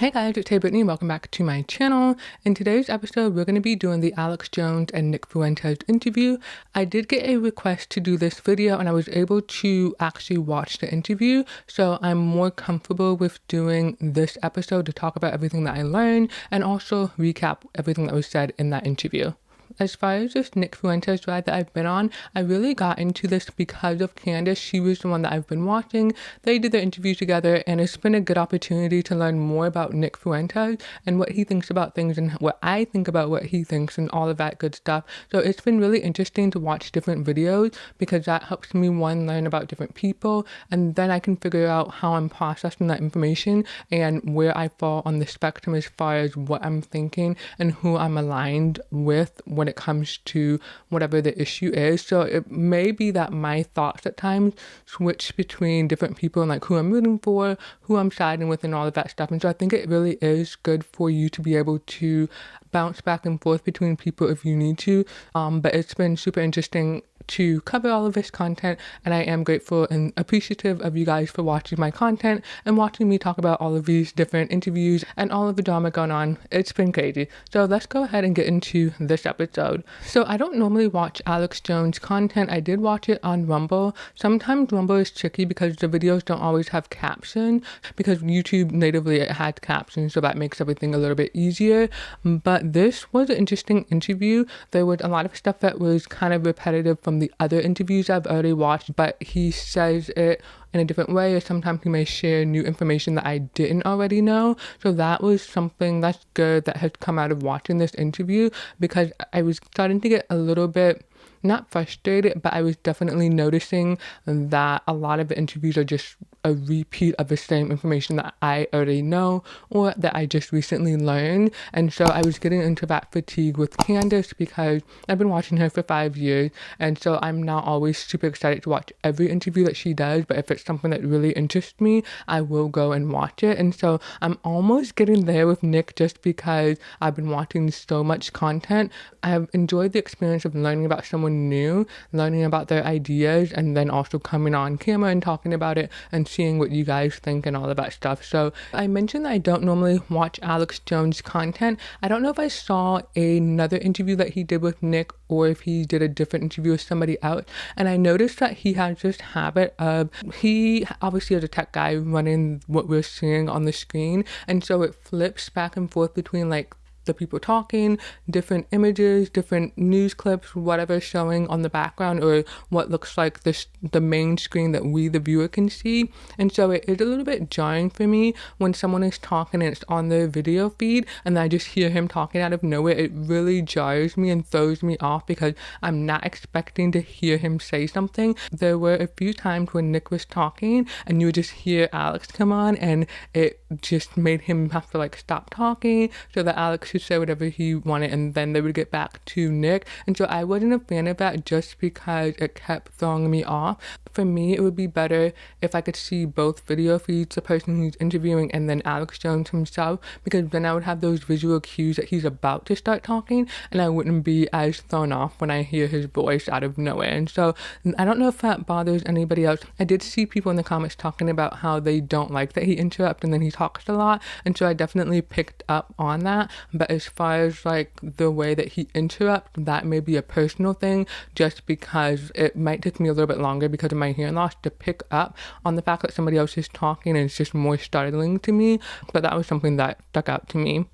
Hey guys, it's heyybritny. Welcome back to my channel. In today's episode, we're going to be doing the Alex Jones and Nick Fuentes interview. I did get a request to do this video and I was able to actually watch the interview, so I'm more comfortable with doing this episode to talk about everything that I learned and also recap everything that was said in that interview. As far as this Nick Fuentes ride that I've been on, I really got into this because of Candace. She was the one that I've been watching. They did their interview together, and it's been a good opportunity to learn more about Nick Fuentes and what he thinks about things and what I think about what he thinks and all of that good stuff. So it's been really interesting to watch different videos because that helps me, one, learn about different people, and then I can figure out how I'm processing that information and where I fall on the spectrum as far as what I'm thinking and who I'm aligned with when it comes to whatever the issue is. So it may be that my thoughts at times switch between different people and like who I'm rooting for, who I'm siding with, and all of that stuff. And so I think it really is good for you to be able to bounce back and forth between people if you need to. But it's been super interesting to cover all of this content, and I am grateful and appreciative of you guys for watching my content and watching me talk about all of these different interviews and all of the drama going on. It's been crazy. So let's go ahead and get into this episode. So I don't normally watch Alex Jones content. I did watch it on Rumble. Sometimes Rumble is tricky because the videos don't always have caption, because YouTube natively it had captions, so that makes everything a little bit easier. But this was an interesting interview. There was a lot of stuff that was kind of repetitive from the other interviews I've already watched, but he says it in a different way, or sometimes he may share new information that I didn't already know. So that was something that's good that has come out of watching this interview, because I was starting to get a little bit, not frustrated, but I was definitely noticing that a lot of the interviews are just a repeat of the same information that I already know or that I just recently learned. And so I was getting into that fatigue with Candace because I've been watching her for 5 years, and so I'm now always super excited to watch every interview that she does. But if it's something that really interests me, I will go and watch it. And so I'm almost getting there with Nick just because I've been watching so much content. I've enjoyed the experience of learning about someone new, learning about their ideas, and then also coming on camera and talking about it and seeing what you guys think and all of that stuff. So I mentioned that I don't normally watch Alex Jones content. I don't know if I saw another interview that he did with Nick or if he did a different interview with somebody else, and I noticed that he has this habit of, he obviously is a tech guy running what we're seeing on the screen, and so it flips back and forth between like the people talking, different images, different news clips, whatever showing on the background, or what looks like the main screen that we, the viewer, can see. And so it is a little bit jarring for me when someone is talking and it's on their video feed and I just hear him talking out of nowhere. It really jars me and throws me off because I'm not expecting to hear him say something. There were a few times when Nick was talking and you would just hear Alex come on, and it just made him have to like stop talking so that Alex could say whatever he wanted, and then they would get back to Nick. And so I wasn't a fan of that just because it kept throwing me off. For me, it would be better if I could see both video feeds, the person who's interviewing and then Alex Jones himself, because then I would have those visual cues that he's about to start talking and I wouldn't be as thrown off when I hear his voice out of nowhere. And so I don't know if that bothers anybody else. I did see people in the comments talking about how they don't like that he interrupts and then he talks a lot, and so I definitely picked up on that. But as far as like the way that he interrupts, that may be a personal thing, just because it might take me a little bit longer because of my hearing loss to pick up on the fact that somebody else is talking, and it's just more startling to me. But that was something that stuck out to me.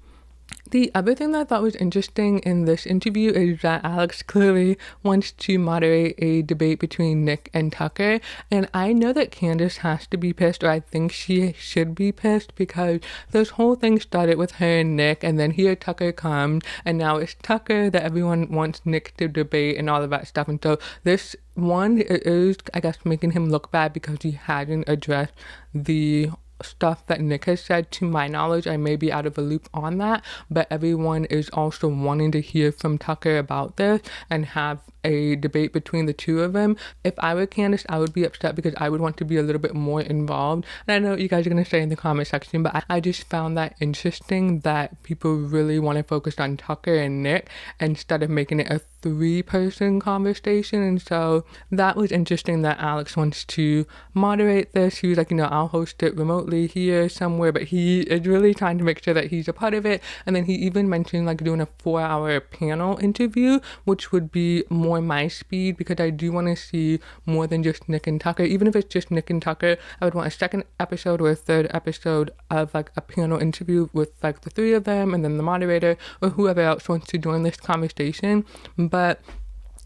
The other thing that I thought was interesting in this interview is that Alex clearly wants to moderate a debate between Nick and Tucker. And I know that Candace has to be pissed, or I think she should be pissed, because this whole thing started with her and Nick, and then here Tucker comes, and now it's Tucker that everyone wants Nick to debate and all of that stuff. And so this one is, I guess, making him look bad because he hadn't addressed the stuff that Nick has said. To my knowledge, I may be out of the loop on that, but everyone is also wanting to hear from Tucker about this and have a debate between the two of them. If I were Candace, I would be upset because I would want to be a little bit more involved. And I know what you guys are going to say in the comment section, but I just found that interesting that people really want to focus on Tucker and Nick instead of making it a 3-person conversation. And so that was interesting that Alex wants to moderate this. He was like, I'll host it remotely remotely here somewhere, but he is really trying to make sure that he's a part of it. And then he even mentioned like doing a 4-hour panel interview, which would be more my speed, because I do want to see more than just Nick and Tucker. Even if it's just Nick and Tucker, I would want a second episode or a third episode of like a panel interview with like the three of them and then the moderator or whoever else wants to join this conversation. But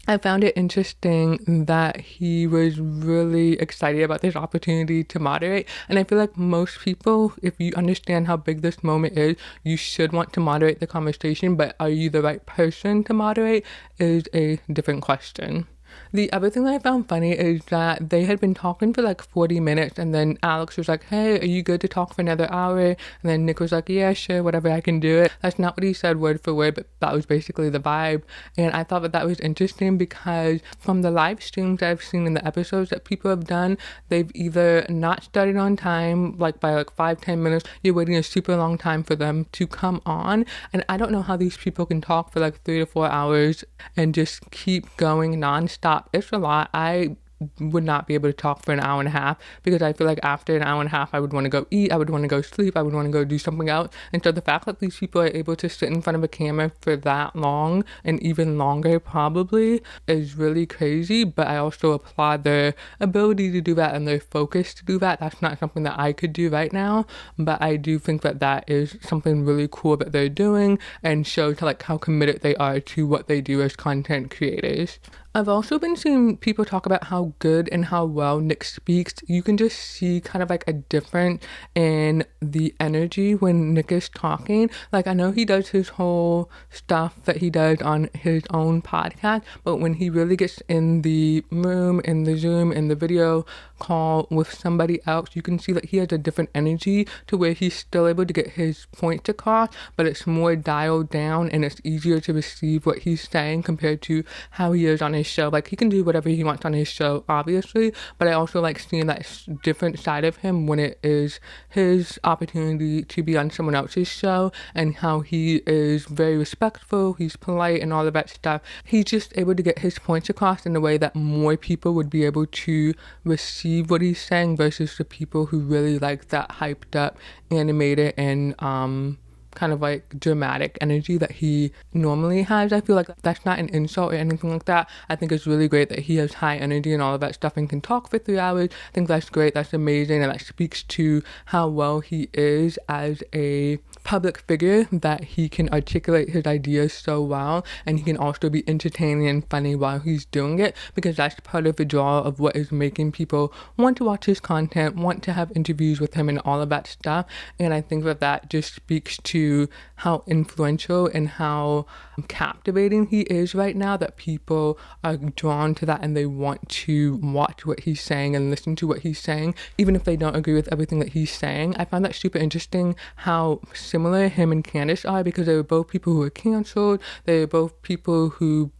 I found it interesting that he was really excited about this opportunity to moderate. And I feel like most people, if you understand how big this moment is, you should want to moderate the conversation, but are you the right person to moderate is a different question. The other thing that I found funny is that they had been talking for like 40 minutes and then Alex was like, hey, are you good to talk for another hour? And then Nick was like, yeah, sure, whatever, I can do it. That's not what he said word for word, but that was basically the vibe. And I thought that was interesting because from the live streams I've seen in the episodes that people have done, they've either not started on time, like by like 5-10 minutes, you're waiting a super long time for them to come on. And I don't know how these people can talk for like 3 to 4 hours and just keep going nonstop. It's a lot. I would not be able to talk for an hour and a half because I feel like after an hour and a half I would want to go eat, I would want to go sleep, I would want to go do something else. And so the fact that these people are able to sit in front of a camera for that long and even longer probably is really crazy. But I also applaud their ability to do that and their focus to do that. That's not something that I could do right now, but I do think that that is something really cool that they're doing and shows like how committed they are to what they do as content creators. I've also been seeing people talk about how good and how well Nick speaks. You can just see kind of like a difference in the energy when Nick is talking. Like I know he does his whole stuff that he does on his own podcast, but when he really gets in the room, in the Zoom, in the video call with somebody else, you can see that he has a different energy to where he's still able to get his points across, but it's more dialed down and it's easier to receive what he's saying compared to how he is on his show. Like he can do whatever he wants on his show, obviously, but I also like seeing that different side of him when it is his opportunity to be on someone else's show, and how he is very respectful, he's polite and all of that stuff. He's just able to get his points across in a way that more people would be able to receive what he's saying versus the people who really like that hyped up, animated, and kind of like dramatic energy that he normally has. I feel like that's not an insult or anything like that. I think it's really great that he has high energy and all of that stuff and can talk for 3 hours. I think that's great, that's amazing, and that speaks to how well he is as a public figure, that he can articulate his ideas so well and he can also be entertaining and funny while he's doing it, because that's part of the draw of what is making people want to watch his content, want to have interviews with him and all of that stuff. And I think that just speaks to how influential and how captivating he is right now, that people are drawn to that and they want to watch what he's saying and listen to what he's saying, even if they don't agree with everything that he's saying. I found that super interesting how similar him and Candace are, because they were both people who were canceled. They were both people who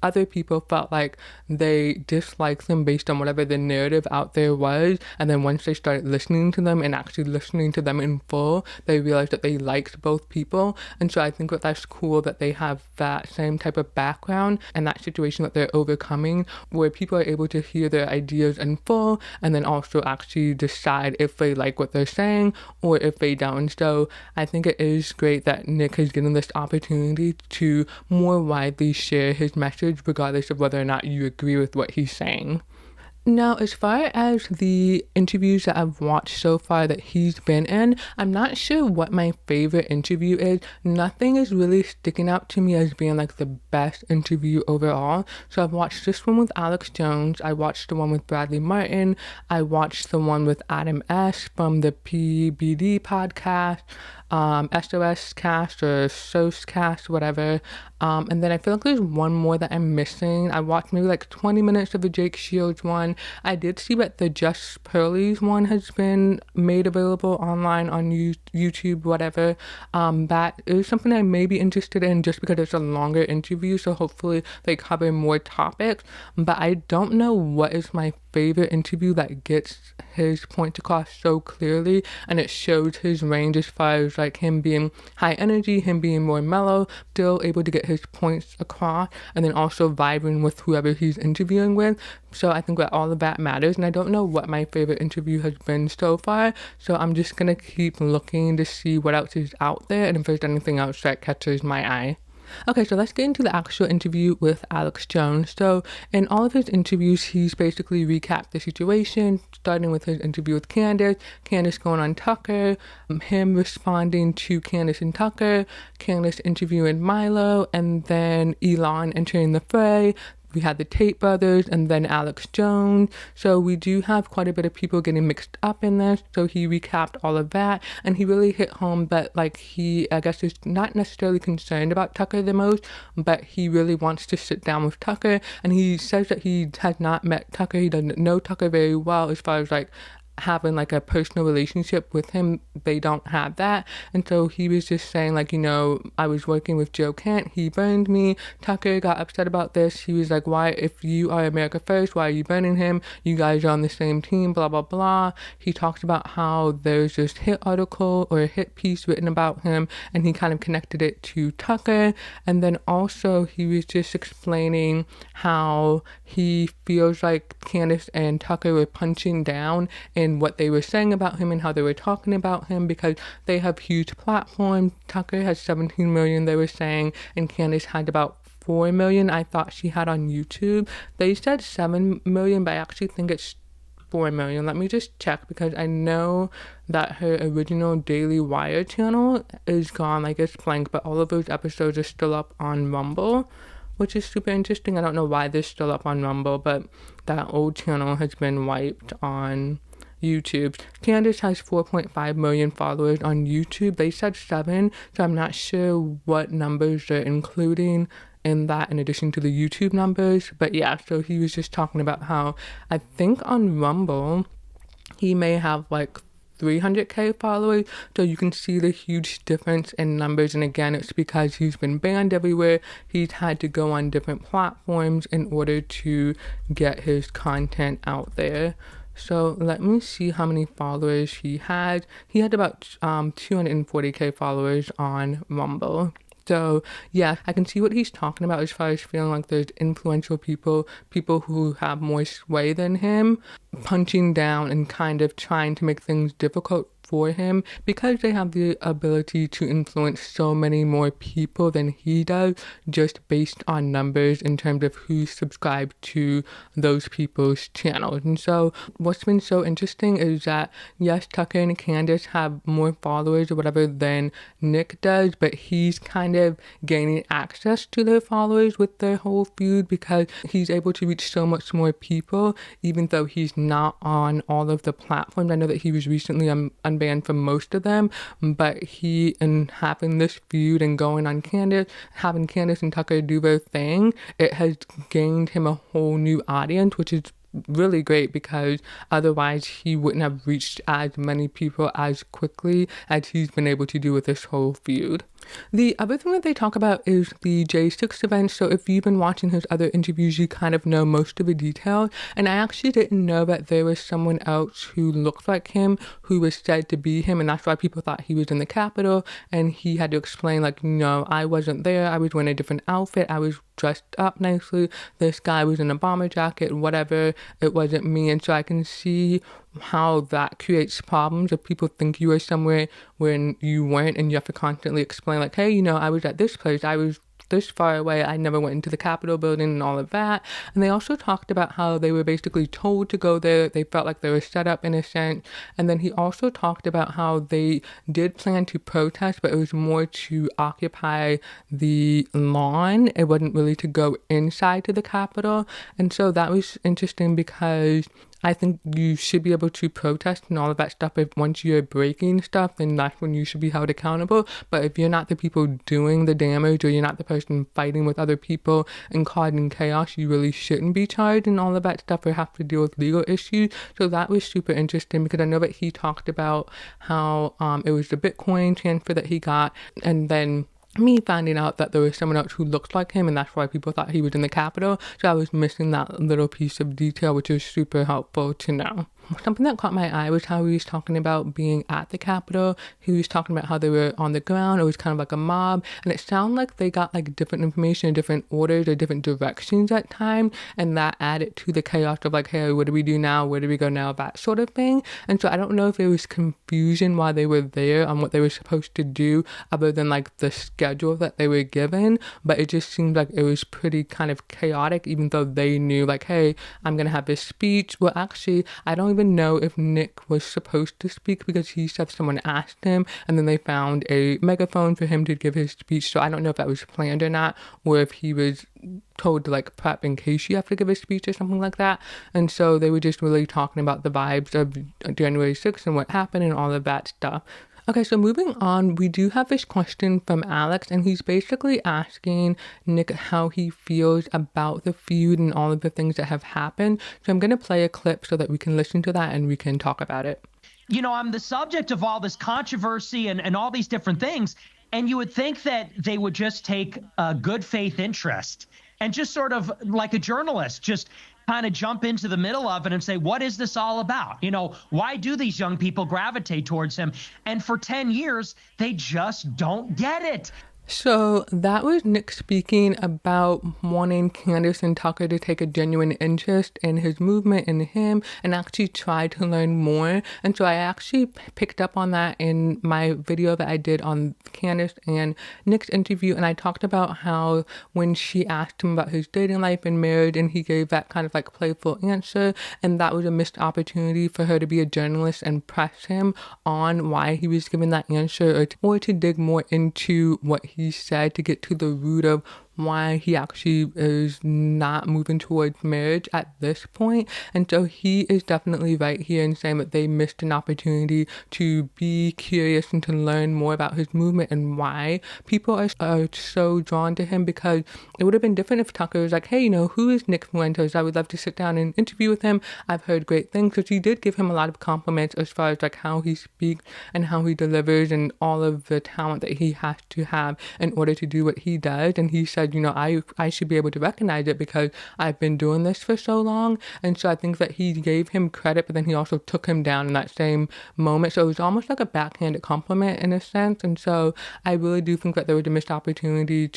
other people felt like they disliked them based on whatever the narrative out there was, and then once they started listening to them and actually listening to them in full, they realized that they liked both people. And so I think that that's cool that they have that same type of background and that situation that they're overcoming, where people are able to hear their ideas in full and then also actually decide if they like what they're saying or if they don't. So I think it is great that Nick has given this opportunity to more widely share his message regardless of whether or not you agree with what he's saying. Now, as far as the interviews that I've watched so far that he's been in, I'm not sure what my favorite interview is. Nothing is really sticking out to me as being like the best interview overall. So I've watched this one with Alex Jones, I watched the one with Bradley Martin, I watched the one with Adam S. from the PBD podcast, SOS cast or SOS cast, whatever. And then I feel like there's one more that I'm missing. I watched maybe like 20 minutes of the Jake Shields one. I did see that the Just Pearlies one has been made available online on YouTube, whatever. That is something I may be interested in just because it's a longer interview, so hopefully they cover more topics. But I don't know what is my favorite interview that gets his point across so clearly, and it shows his range as far as like him being high energy, him being more mellow, still able to get his points across, and then also vibing with whoever he's interviewing with. So I think that all of that matters, and I don't know what my favorite interview has been so far, so I'm just gonna keep looking to see what else is out there and if there's anything else that catches my eye. Okay, so let's get into the actual interview with Alex Jones. So in all of his interviews, he's basically recapped the situation, starting with his interview with Candace going on Tucker, him responding to Candace and Tucker, Candace interviewing Milo, and then Elon entering the fray. We had the Tate brothers and then Alex Jones. So we do have quite a bit of people getting mixed up in this. So he recapped all of that, and he really hit home that like he, I guess, is not necessarily concerned about Tucker the most, but he really wants to sit down with Tucker. And he says that he has not met Tucker. He doesn't know Tucker very well as far as like having like a personal relationship with him. They don't have that. And so he was just saying like, you know, I was working with Joe Kent, he burned me. Tucker got upset about this. He was like, why, if you are America first, why are you burning him? You guys are on the same team, blah blah blah. He talks about how there's this hit article or a hit piece written about him, and he kind of connected it to Tucker. And then also he was just explaining how he feels like Candace and Tucker were punching down in what they were saying about him and how they were talking about him, because they have huge platforms. Tucker has 17 million, they were saying, and Candace had about 4 million. I thought she had on YouTube. They said 7 million, but I actually think it's 4 million. Let me just check, because I know that her original Daily Wire channel is gone, like it's blank, but all of those episodes are still up on Rumble, which is super interesting. I don't know why they're still up on Rumble, but that old channel has been wiped on YouTube. Candace has 4.5 million followers on YouTube. They said 7, so I'm not sure what numbers they're including in that in addition to the YouTube numbers. But yeah, so he was just talking about how I think on Rumble he may have like 300k followers, so you can see the huge difference in numbers. And again, it's because he's been banned everywhere. He's had to go on different platforms in order to get his content out there. So let me see how many followers he had. He had about 240k followers on Rumble. So yeah, I can see what he's talking about as far as feeling like there's influential people who have more sway than him, punching down and kind of trying to make things difficult for him, because they have the ability to influence so many more people than he does, just based on numbers in terms of who's subscribed to those people's channels. And so what's been so interesting is that yes, Tucker and Candace have more followers or whatever than Nick does, but he's kind of gaining access to their followers with their whole feud, because he's able to reach so much more people, even though he's not on all of the platforms. I know that he was recently unbanned from most of them, but he, and having this feud and going on Candace, having Candace and Tucker do their thing, it has gained him a whole new audience, which is really great, because otherwise he wouldn't have reached as many people as quickly as he's been able to do with this whole feud. The other thing that they talk about is the J6 event. So if you've been watching his other interviews, you kind of know most of the details. And I actually didn't know that there was someone else who looked like him who was said to be him. And that's why people thought he was in the Capitol. And he had to explain like, no, I wasn't there. I was wearing a different outfit. I was dressed up nicely. This guy was in a bomber jacket, whatever. It wasn't me. And so I can see how that creates problems if people think you are somewhere when you weren't, and you have to constantly explain like, hey, you know, I was at this place, I was this far away, I never went into the Capitol building and all of that. And they also talked about how they were basically told to go there. They felt like they were set up in a sense. And then he also talked about how they did plan to protest, but it was more to occupy the lawn. It wasn't really to go inside to the Capitol. And so that was interesting, because I think you should be able to protest and all of that stuff. If once you're breaking stuff, then that's when you should be held accountable. But if you're not the people doing the damage, or you're not the person fighting with other people and causing chaos, you really shouldn't be charged and all of that stuff, or have to deal with legal issues. So that was super interesting, because I know that he talked about how it was the Bitcoin transfer that he got, and then me finding out that there was someone else who looked like him, and that's why people thought he was in the Capitol. So I was missing that little piece of detail, which was super helpful to know. Something that caught my eye was how he was talking about being at the Capitol. He was talking about how they were on the ground. It was kind of like a mob, and it sounded like they got like different information in different orders or different directions at times, and that added to the chaos of like, hey, what do we do now? Where do we go now? That sort of thing. And so I don't know if there was confusion while they were there on what they were supposed to do, other than like the schedule that they were given, but it just seemed like it was pretty kind of chaotic, even though they knew like, hey, I'm gonna have this speech. Well, actually, I don't even know if Nick was supposed to speak, because he said someone asked him and then they found a megaphone for him to give his speech. So I don't know if that was planned or not, or if he was told to like prep in case you have to give a speech or something like that. And so they were just really talking about the vibes of January 6th and what happened and all of that stuff. Okay, so moving on, we do have this question from Alex, and he's basically asking Nick how he feels about the feud and all of the things that have happened. So I'm going to play a clip so that we can listen to that and we can talk about it. You know, I'm the subject of all this controversy and all these different things, and you would think that they would just take a good faith interest and just sort of like a journalist, just kind of jump into the middle of it and say, what is this all about? You know, why do these young people gravitate towards him? And for 10 years, they just don't get it. So that was Nick speaking about wanting Candace and Tucker to take a genuine interest in his movement and him, and actually try to learn more. And so I actually picked up on that in my video that I did on Candace and Nick's interview, and I talked about how when she asked him about his dating life and marriage, and he gave that kind of like playful answer, and that was a missed opportunity for her to be a journalist and press him on why he was giving that answer, or to dig more into what he said to get to the root of why he actually is not moving towards marriage at this point. And so he is definitely right here in saying that they missed an opportunity to be curious and to learn more about his movement and why people are so drawn to him, because it would have been different if Tucker was like, hey, you know, who is Nick Fuentes? I would love to sit down and interview with him. I've heard great things, because he did give him a lot of compliments as far as like how he speaks and how he delivers and all of the talent that he has to have in order to do what he does. And he said, you know, I should be able to recognize it because I've been doing this for so long. And so I think that he gave him credit, but then he also took him down in that same moment. So it was almost like a backhanded compliment in a sense. And so I really do think that there was a missed opportunity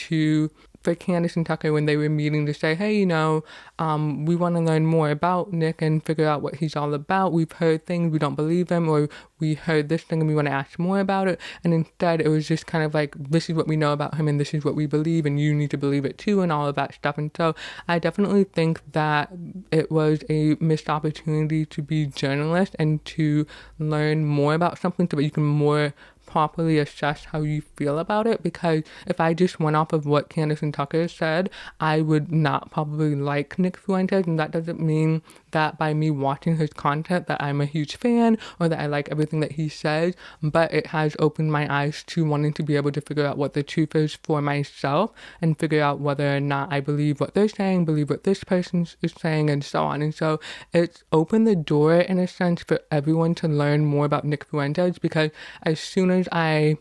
for Candace and Tucker when they were meeting to say, hey, you know, we want to learn more about Nick and figure out what he's all about. We've heard things, we don't believe him, or we heard this thing and we want to ask more about it. And instead it was just kind of like, this is what we know about him and this is what we believe and you need to believe it too, and all of that stuff. And so I definitely think that it was a missed opportunity to be journalist and to learn more about something so that you can more properly assess how you feel about it. Because if I just went off of what Candace and Tucker said, I would not probably like Nick Fuentes, and that doesn't mean that by me watching his content that I'm a huge fan or that I like everything that he says, but it has opened my eyes to wanting to be able to figure out what the truth is for myself and figure out whether or not I believe what they're saying, believe what this person is saying, and so on. And so it's opened the door in a sense for everyone to learn more about Nick Fuentes, because as soon as I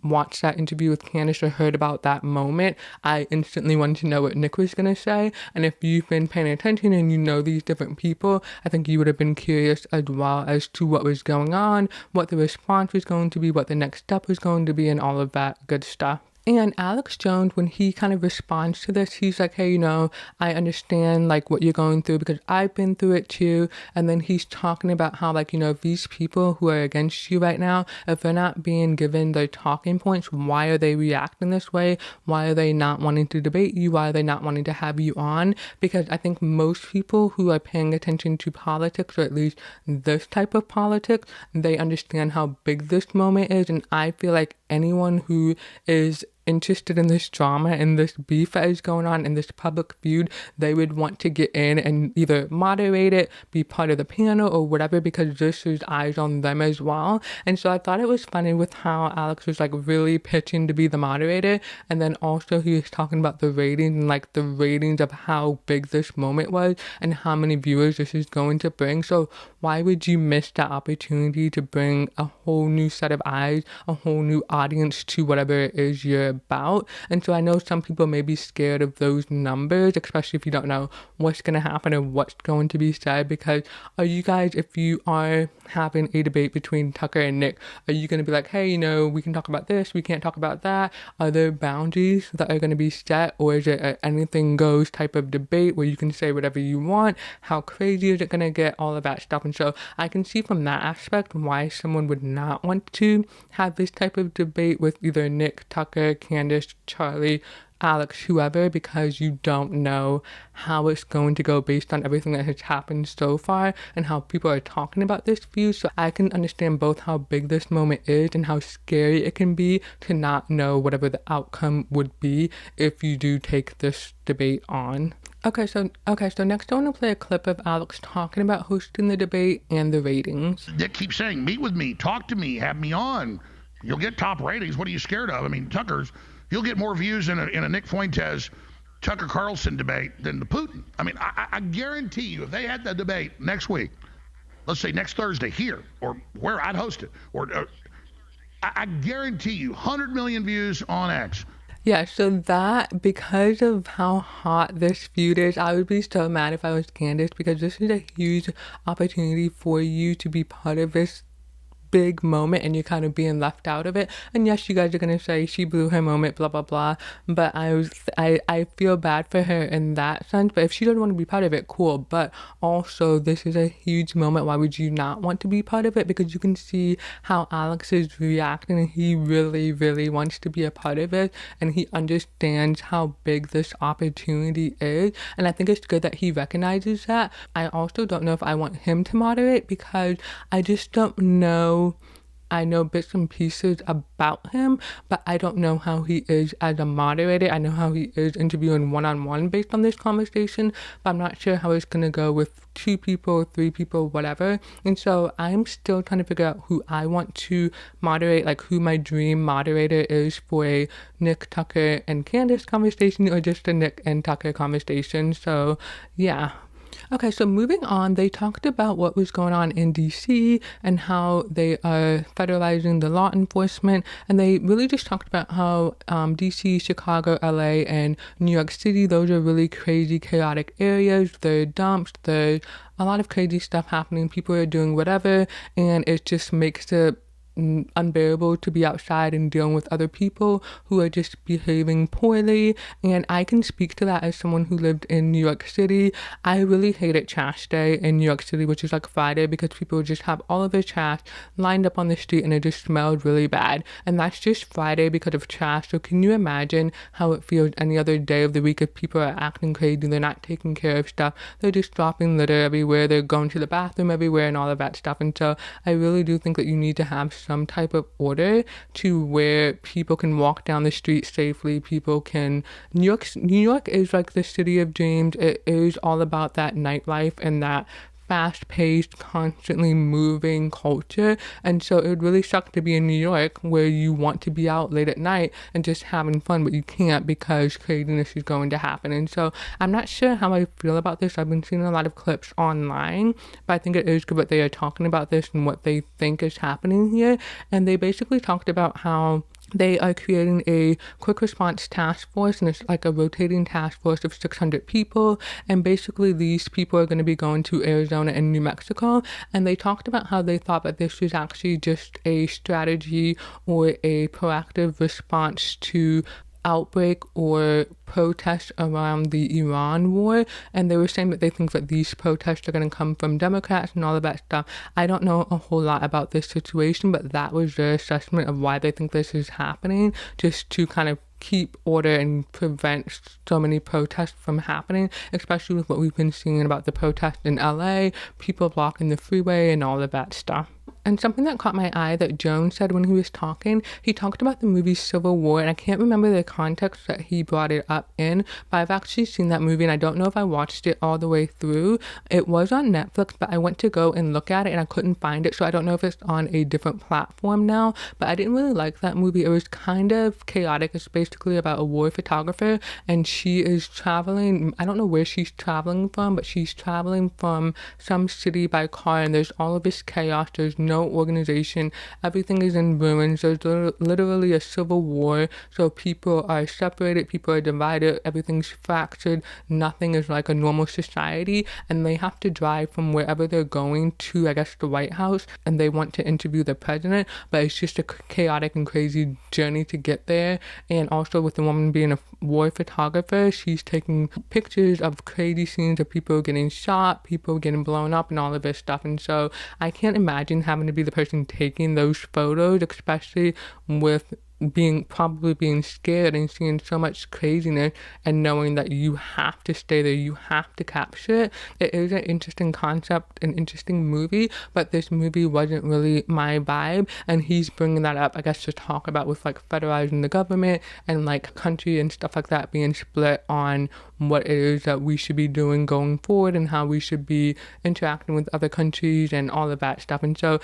watched that interview with Candace or heard about that moment, I instantly wanted to know what Nick was going to say. And if you've been paying attention and you know these different people, I think you would have been curious as well as to what was going on, what the response was going to be, what the next step was going to be, and all of that good stuff. And Alex Jones, when he kind of responds to this, he's like, hey, you know, I understand like what you're going through because I've been through it too. And then he's talking about how like, you know, these people who are against you right now, if they're not being given their talking points, why are they reacting this way? Why are they not wanting to debate you? Why are they not wanting to have you on? Because I think most people who are paying attention to politics, or at least this type of politics, they understand how big this moment is. And I feel like anyone who is interested in this drama and this beef that is going on in this public feud, they would want to get in and either moderate it, be part of the panel or whatever, because this is eyes on them as well. And so I thought it was funny with how Alex was like really pitching to be the moderator, and then also he was talking about the ratings and like the ratings of how big this moment was and how many viewers this is going to bring. So why would you miss that opportunity to bring a whole new set of eyes, a whole new audience to whatever it is you're about. And so I know some people may be scared of those numbers, especially if you don't know what's going to happen or what's going to be said. Because are you guys, if you are having a debate between Tucker and Nick, are you going to be like, hey, we can talk about this, we can't talk about that? Are there boundaries that are going to be set, or is it an anything goes type of debate where you can say whatever you want? How crazy is it going to get? All of that stuff. And so I can see from that aspect why someone would not want to have this type of debate with either Nick, Tucker, Candace, Charlie, Alex, whoever, because you don't know how it's going to go based on everything that has happened so far and how people are talking about this feud. So I can understand both how big this moment is and how scary it can be to not know whatever the outcome would be if you do take this debate on. Okay, so next I want to play a clip of Alex talking about hosting the debate and the ratings. Nick keeps saying, meet with me, talk to me, have me on. You'll get top ratings. What are you scared of? I mean, you'll get more views in a Nick Fuentes, Tucker Carlson debate than the Putin. I mean, I guarantee you, if they had the debate next week, let's say next Thursday here, or where I'd host it, I guarantee you 100 million views on X. Yeah, so that, because of how hot this feud is, I would be so mad if I was Candace, because this is a huge opportunity for you to be part of this big moment and you're kind of being left out of it. And yes, you guys are gonna say she blew her moment, blah blah blah, but I feel bad for her in that sense. But if she doesn't want to be part of it, cool. But also, this is a huge moment. Why would you not want to be part of it? Because you can see how Alex is reacting, and he really wants to be a part of it, and he understands how big this opportunity is. And I think it's good that he recognizes that. I also don't know if I want him to moderate, because I just don't know. I know bits and pieces about him, but I don't know how he is as a moderator. I know how he is interviewing one-on-one based on this conversation, but I'm not sure how it's going to go with 2 people, 3 people, whatever. And so I'm still trying to figure out who I want to moderate, like who my dream moderator is for a Nick, Tucker, and Candace conversation, or just a Nick and Tucker conversation. So yeah. Okay, so moving on, they talked about what was going on in DC and how they are federalizing the law enforcement, and they really just talked about how DC, Chicago, LA, and New York City, those are really crazy, chaotic areas. They're dumps, there's a lot of crazy stuff happening, people are doing whatever, and it just makes it unbearable to be outside and dealing with other people who are just behaving poorly. And I can speak to that as someone who lived in New York City. I really hated trash day in New York City, which is like Friday, because people would just have all of their trash lined up on the street and it just smelled really bad. And that's just Friday because of trash. So can you imagine how it feels any other day of the week if people are acting crazy, they're not taking care of stuff, they're just dropping litter everywhere, they're going to the bathroom everywhere and all of that stuff. And so I really do think that you need to have some type of order to where people can walk down the street safely. People can. New York is like the city of dreams. It is all about that nightlife and that fast-paced, constantly moving culture. And so it would really suck to be in New York where you want to be out late at night and just having fun, but you can't because craziness is going to happen. And so I'm not sure how I feel about this. I've been seeing a lot of clips online, but I think it is good that they are talking about this and what they think is happening here. And they basically talked about how they are creating a quick response task force, and it's like a rotating task force of 600 people. And basically these people are going to be going to Arizona and New Mexico. And they talked about how they thought that this was actually just a strategy or a proactive response to outbreak or protests around the Iran war. And they were saying that they think that these protests are going to come from Democrats and all of that stuff. I don't know a whole lot about this situation, but that was their assessment of why they think this is happening, just to kind of keep order and prevent so many protests from happening, especially with what we've been seeing about the protests in LA, people blocking the freeway and all of that stuff. And something that caught my eye that Jones said when he was talking, he talked about the movie Civil War, and I can't remember the context that he brought it up in, but I've actually seen that movie, and I don't know if I watched it all the way through. It was on Netflix, but I went to go and look at it, and I couldn't find it, so I don't know if it's on a different platform now, but I didn't really like that movie. It was kind of chaotic. It's basically about a war photographer, and she is traveling, I don't know where she's traveling from, but she's traveling from some city by car, and there's all of this chaos. There's no no organization. Everything is in ruins. There's literally a civil war. So people are separated, people are divided, everything's fractured. Nothing is like a normal society, and they have to drive from wherever they're going to, I guess, the White House, and they want to interview the president, but it's just a chaotic and crazy journey to get there. And also with the woman being a war photographer, she's taking pictures of crazy scenes of people getting shot, people getting blown up, and all of this stuff. And so I can't imagine having to be the person taking those photos, especially with probably being scared and seeing so much craziness and knowing that you have to stay there, you have to capture it. It is an interesting concept, an interesting movie, but this movie wasn't really my vibe, and he's bringing that up, I guess, to talk about with like federalizing the government and like country and stuff like that being split on what it is that we should be doing going forward and how we should be interacting with other countries and all of that stuff. And so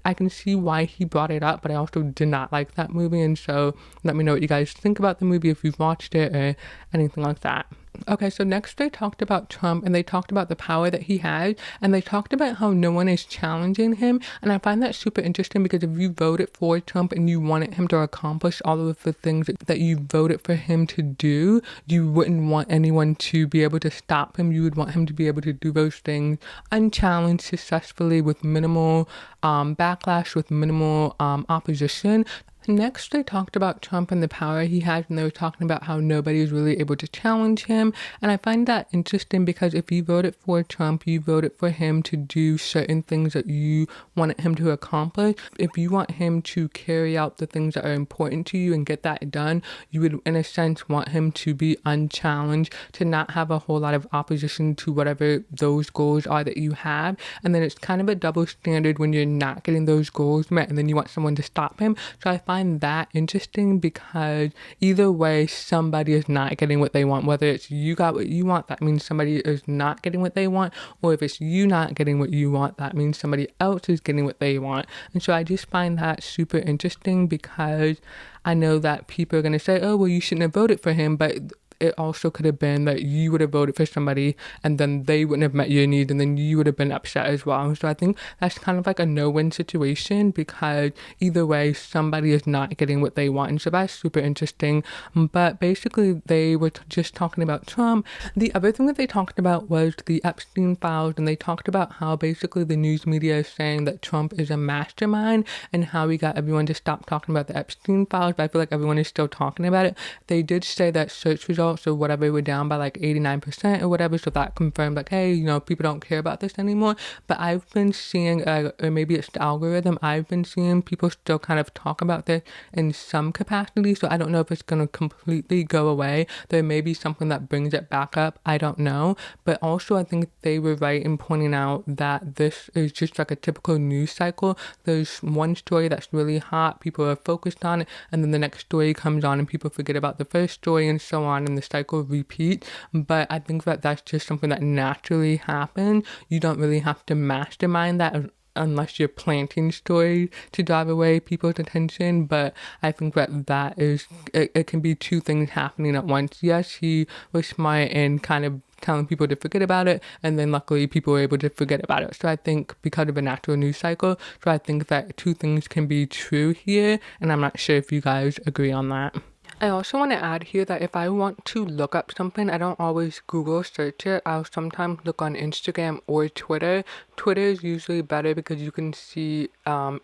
I can see why he brought it up, but I also did not like that movie. And so let me know what you guys think about the movie, if you've watched it or anything like that. Okay, so next they talked about Trump, and they talked about the power that he has, and they talked about how no one is challenging him. And I find that super interesting, because if you voted for Trump and you wanted him to accomplish all of the things that you voted for him to do, you wouldn't want anyone to be able to stop him. You would want him to be able to do those things unchallenged, successfully, with minimal backlash, with minimal opposition. Next, they talked about Trump and the power he has, and they were talking about how nobody is really able to challenge him. And I find that interesting, because if you voted for Trump, you voted for him to do certain things that you wanted him to accomplish. If you want him to carry out the things that are important to you and get that done, you would, in a sense, want him to be unchallenged, to not have a whole lot of opposition to whatever those goals are that you have. And then it's kind of a double standard when you're not getting those goals met, and then you want someone to stop him. So I find that interesting, because either way, somebody is not getting what they want. Whether it's you got what you want, that means somebody is not getting what they want, or if it's you not getting what you want, that means somebody else is getting what they want. And so I just find that super interesting, because I know that people are going to say, oh, well, you shouldn't have voted for him, but it also could have been that you would have voted for somebody and then they wouldn't have met your needs, and then you would have been upset as well. So I think that's kind of like a no-win situation, because either way, somebody is not getting what they want. And so that's super interesting. But basically, they were just talking about Trump. The other thing that they talked about was the Epstein files, and they talked about how basically the news media is saying that Trump is a mastermind, and how he got everyone to stop talking about the Epstein files, but I feel like everyone is still talking about it. They did say that search results or whatever were down by like 89% or whatever, so that confirmed like, hey, you know, people don't care about this anymore. But I've been seeing, or maybe it's the algorithm, I've been seeing people still kind of talk about this in some capacity, so I don't know if it's going to completely go away. There may be something that brings it back up, I don't know. But also, I think they were right in pointing out that this is just like a typical news cycle. There's one story that's really hot, people are focused on it, and then the next story comes on and people forget about the first story, and so on, and the cycle repeats. But I think that that's just something that naturally happens. You don't really have to mastermind that unless you're planting stories to drive away people's attention. But I think that is, it can be two things happening at once. Yes, he was smart in kind of telling people to forget about it, and then luckily people were able to forget about it. So I think because of a natural news cycle, so I think that two things can be true here, and I'm not sure if you guys agree on that. I also want to add here that if I want to look up something, I don't always Google search it. I'll sometimes look on Instagram or Twitter. Twitter is usually better because you can see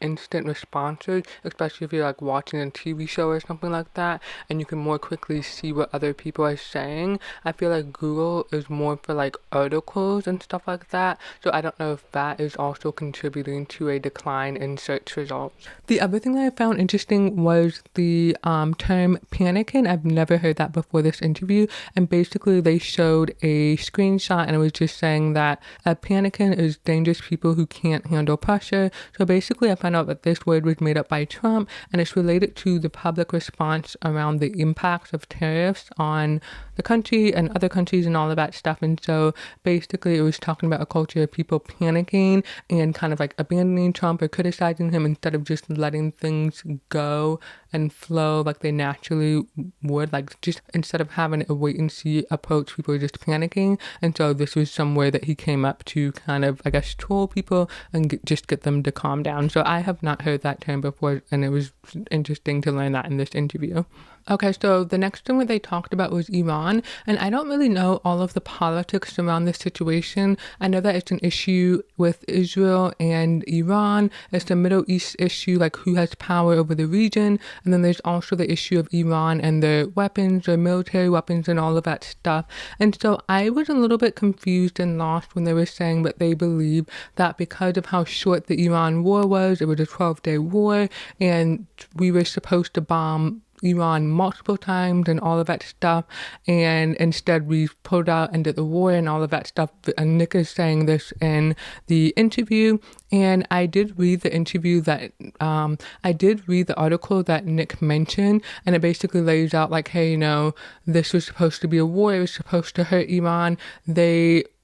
instant responses, especially if you're like watching a TV show or something like that, and you can more quickly see what other people are saying. I feel like Google is more for like articles and stuff like that, so I don't know if that is also contributing to a decline in search results. The other thing that I found interesting was the term panicking. I've never heard that before this interview, and basically they showed a screenshot and it was just saying that a panicking is dangerous people who can't handle pressure. So basically I found out that this word was made up by Trump, and it's related to the public response around the impacts of tariffs on the country and other countries and all of that stuff. And so basically it was talking about a culture of people panicking and kind of like abandoning Trump or criticizing him instead of just letting things go and flow like they naturally they would, like, just instead of having a wait and see approach, people were just panicking. And so this was some way that he came up to kind of, I guess, troll people and just get them to calm down. So I have not heard that term before, and it was interesting to learn that in this interview. Okay, so the next thing that they talked about was Iran, and I don't really know all of the politics around this situation. I know that it's an issue with Israel and Iran. It's the Middle East issue, like who has power over the region, and then there's also the issue of Iran and their weapons, their military weapons, and all of that stuff. And so I was a little bit confused and lost when they were saying that they believe that because of how short the Iran war was, it was a 12-day war, and we were supposed to bomb Iran multiple times and all of that stuff, and instead we pulled out and did the war and all of that stuff. And Nick is saying this in the interview, and I did read the interview that I did read the article that Nick mentioned, and it basically lays out like, hey, you know, this was supposed to be a war, it was supposed to hurt Iran,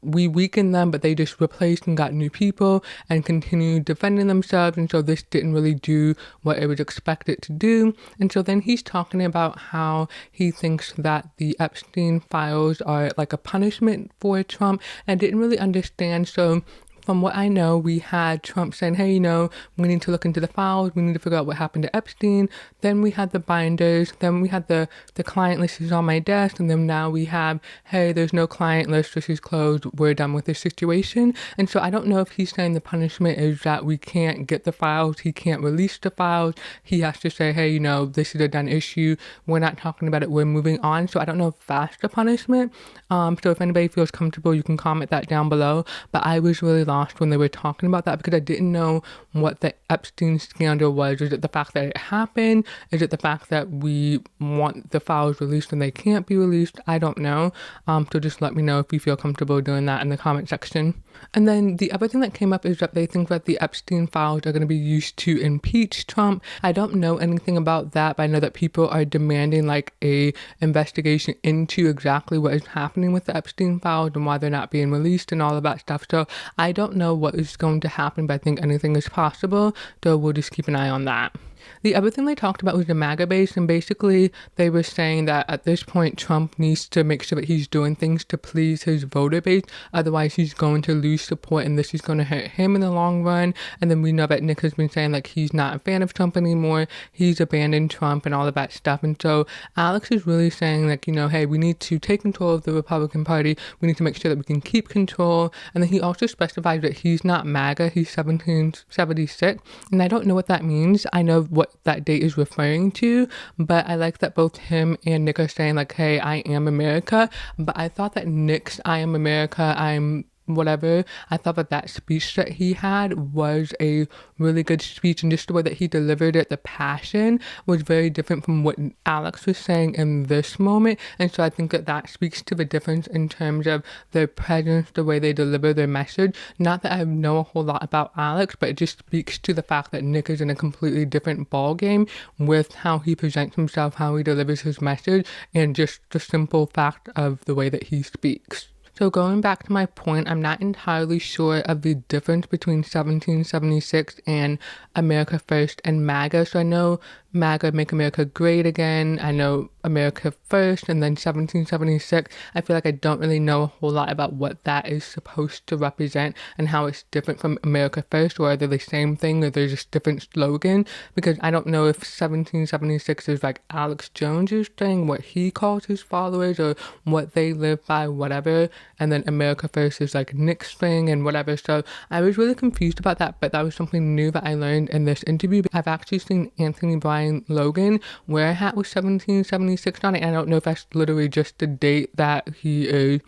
we weakened them, but they just replaced and got new people and continued defending themselves. And so this didn't really do what it was expected to do. And so then he's talking about how he thinks that the Epstein files are like a punishment for Trump. And I didn't really understand. So from what I know, we had Trump saying, hey, you know, we need to look into the files. We need to figure out what happened to Epstein. Then we had the binders. Then we had the client list is on my desk. And then now we have, hey, there's no client list. This is closed. We're done with this situation. And so I don't know if he's saying the punishment is that we can't get the files. He can't release the files. He has to say, hey, you know, this is a done issue. We're not talking about it. We're moving on. So I don't know if that's the punishment. So if anybody feels comfortable, you can comment that down below. But I was really lost when they were talking about that because I didn't know what the Epstein scandal was. Is it the fact that it happened? Is it the fact that we want the files released and they can't be released? I don't know. So just let me know if you feel comfortable doing that in the comment section. And then the other thing that came up is that they think that the Epstein files are going to be used to impeach Trump. I don't know anything about that, but I know that people are demanding like a investigation into exactly what is happening with the Epstein files and why they're not being released and all of that stuff. So I don't know what is going to happen, but I think anything is possible. So we'll just keep an eye on that. The other thing they talked about was the MAGA base, and basically they were saying that at this point Trump needs to make sure that he's doing things to please his voter base, otherwise he's going to lose support and this is going to hurt him in the long run. And then we know that Nick has been saying like he's not a fan of Trump anymore, he's abandoned Trump and all of that stuff. And so Alex is really saying like, you know, hey, we need to take control of the Republican Party, we need to make sure that we can keep control. And then he also specifies that he's not MAGA, he's 1776, and I don't know what that means. I know what that date is referring to, but I like that both him and Nick are saying like, hey, I am America. But I thought that Nick's I am America, I'm whatever, I thought that speech that he had was a really good speech, and just the way that he delivered it, the passion was very different from what Alex was saying in this moment. And so I think that speaks to the difference in terms of their presence, the way they deliver their message. Not that I know a whole lot about Alex, but it just speaks to the fact that Nick is in a completely different ball game with how he presents himself, how he delivers his message, and just the simple fact of the way that he speaks. So going back to my point, I'm not entirely sure of the difference between 1776 and America First and MAGA. So I know MAGA, Make America Great Again. I know America First, and then 1776. I feel like I don't really know a whole lot about what that is supposed to represent and how it's different from America First, or are they the same thing or they're just different slogan, because I don't know if 1776 is like Alex Jones's thing, what he calls his followers or what they live by, whatever, and then America First is like Nick's thing and whatever. So I was really confused about that, but that was something new that I learned in this interview. I've actually seen Anthony Bryan Logan wear a hat with 1776 on it, and I don't know if that's literally just the date that he is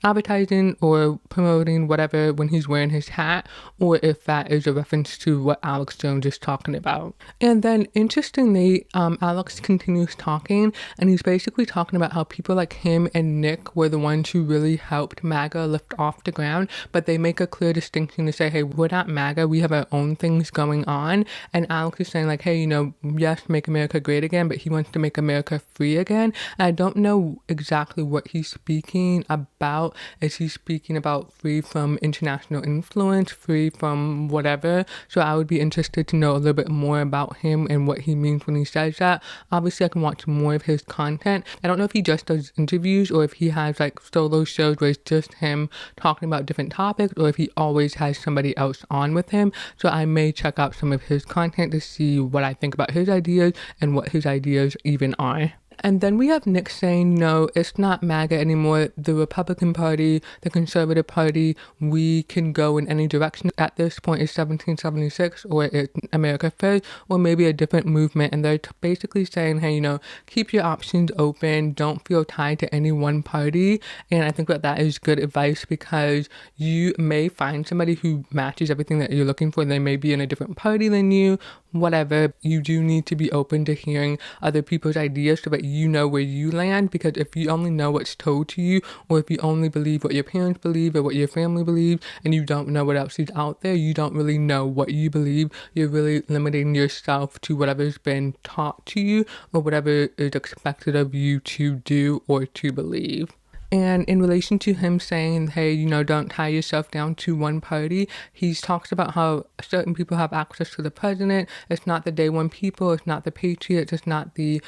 advertising or promoting whatever when he's wearing his hat, or if that is a reference to what Alex Jones is talking about. And then interestingly, Alex continues talking, and he's basically talking about how people like him and Nick were the ones who really helped MAGA lift off the ground, but they make a clear distinction to say, hey, we're not MAGA, we have our own things going on. And Alex is saying like, hey, you know, yes, make America great again, but he wants to make America free again. And I don't know exactly what he's speaking about about? Is he speaking about free from international influence, free from whatever? So I would be interested to know a little bit more about him and what he means when he says that. Obviously, I can watch more of his content. I don't know if he just does interviews or if he has like solo shows where it's just him talking about different topics, or if he always has somebody else on with him. So I may check out some of his content to see what I think about his ideas and what his ideas even are. And then we have Nick saying, no, it's not MAGA anymore. The Republican Party, the Conservative Party, we can go in any direction. At this point, it's 1776 or it's America First or maybe a different movement. And they're basically saying, hey, keep your options open. Don't feel tied to any one party. And I think that is good advice because you may find somebody who matches everything that you're looking for. They may be in a different party than you, whatever. You do need to be open to hearing other people's ideas so that you know where you land, because if you only know what's told to you, or if you only believe what your parents believe or what your family believes, and you don't know what else is out there, you don't really know what you believe. You're really limiting yourself to whatever's been taught to you or whatever is expected of you to do or to believe. And in relation to him saying, hey, don't tie yourself down to one party, he talks about how certain people have access to the president. It's not the day one people, it's not the patriots, it's not the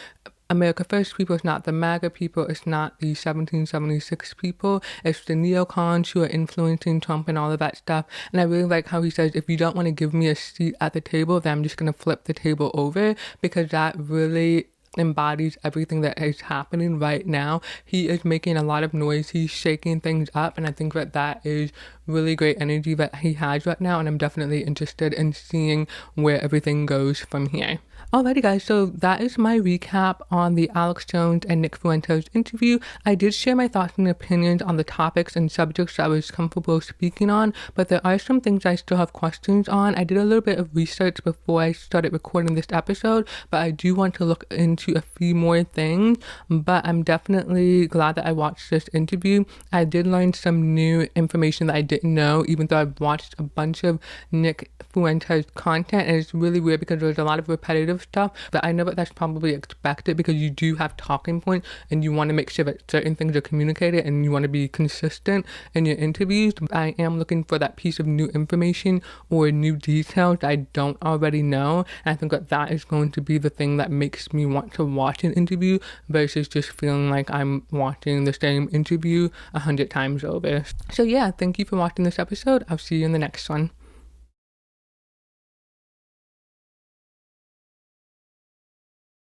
America First people, it's not the MAGA people, it's not the 1776 people, it's the neocons who are influencing Trump and all of that stuff. And I really like how he says, if you don't want to give me a seat at the table, then I'm just going to flip the table over, because that really embodies everything that is happening right now. He is making a lot of noise, he's shaking things up, and I think that is really great energy that he has right now, and I'm definitely interested in seeing where everything goes from here. Alrighty guys, so that is my recap on the Alex Jones and Nick Fuentes interview. I did share my thoughts and opinions on the topics and subjects I was comfortable speaking on, but there are some things I still have questions on. I did a little bit of research before I started recording this episode, but I do want to look into a few more things. But I'm definitely glad that I watched this interview. I did learn some new information that I didn't know, even though I've watched a bunch of Nick Fuentes content, and it's really weird because there's a lot of repetitive stuff, but I know that that's probably expected because you do have talking points and you want to make sure that certain things are communicated and you want to be consistent in your interviews. I am looking for that piece of new information or new details that I don't already know, and I think that is going to be the thing that makes me want to watch an interview versus just feeling like I'm watching the same interview 100 times over. So yeah, thank you for watching this episode. I'll see you in the next one.